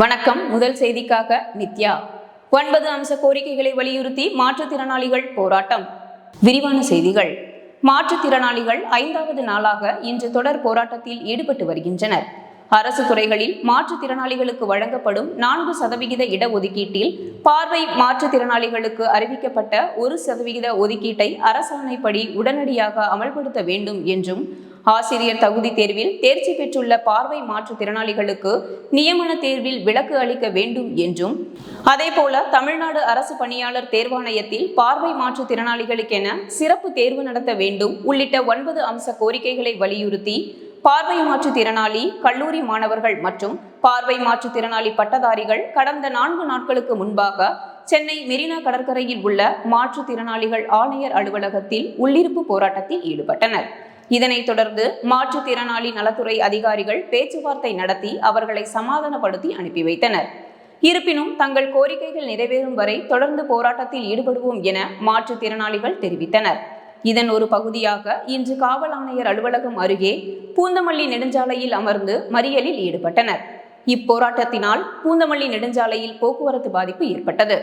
வணக்கம். முதல் செய்திக்காக நித்யா. 9 அம்ச கோரிக்கைகளை வலியுறுத்தி மாற்றுத்திறனாளிகள் போராட்டம். விரிவான செய்திகள். மாற்றுத்திறனாளிகள் 5வது நாளாக இன்று தொடர் போராட்டத்தில் ஈடுபட்டு வருகின்றனர். அரசு துறைகளில் மாற்றுத்திறனாளிகளுக்கு வழங்கப்படும் 4% இடஒதுக்கீட்டில் பார்வை மாற்றுத்திறனாளிகளுக்கு அறிவிக்கப்பட்ட 1% ஒதுக்கீட்டை அரசாணைப்படி உடனடியாக அமல்படுத்த வேண்டும் என்றும், ஆசிரியர் தகுதி தேர்வில் தேர்ச்சி பெற்றுள்ள பார்வை மாற்றுத்திறனாளிகளுக்கு நியமன தேர்வில் விலக்கு அளிக்க வேண்டும் என்றும், அதேபோல தமிழ்நாடு அரசு பணியாளர் தேர்வாணையத்தில் பார்வை மாற்றுத்திறனாளிகளுக்கென சிறப்பு தேர்வு நடத்த வேண்டும் உள்ளிட்ட 9 அம்ச கோரிக்கைகளை வலியுறுத்தி பார்வை மாற்றுத்திறனாளி கல்லூரி மாணவர்கள் மற்றும் பார்வை மாற்றுத்திறனாளி பட்டதாரிகள் கடந்த 4 நாட்களுக்கு முன்பாக சென்னை மெரினா கடற்கரையில் உள்ள மாற்றுத்திறனாளிகள் ஆணையர் அலுவலகத்தில் உள்ளிருப்பு போராட்டத்தில் ஈடுபட்டனர். இதனைத் தொடர்ந்து மாற்றுத்திறனாளி நலத்துறை அதிகாரிகள் பேச்சுவார்த்தை நடத்தி அவர்களை சமாதானப்படுத்தி அனுப்பி வைத்தனர். இருப்பினும் தங்கள் கோரிக்கைகள் நிறைவேறும் வரை தொடர்ந்து போராட்டத்தில் ஈடுபடுவோம் என மாற்றுத்திறனாளிகள் தெரிவித்தனர். இதன் ஒரு பகுதியாக இன்று காவல் ஆணையர் அலுவலகம் அருகே பூந்தமல்லி நெடுஞ்சாலையில் அமர்ந்து மறியலில் ஈடுபட்டனர். இப்போராட்டத்தினால் பூந்தமல்லி நெடுஞ்சாலையில் போக்குவரத்து பாதிப்பு ஏற்பட்டது.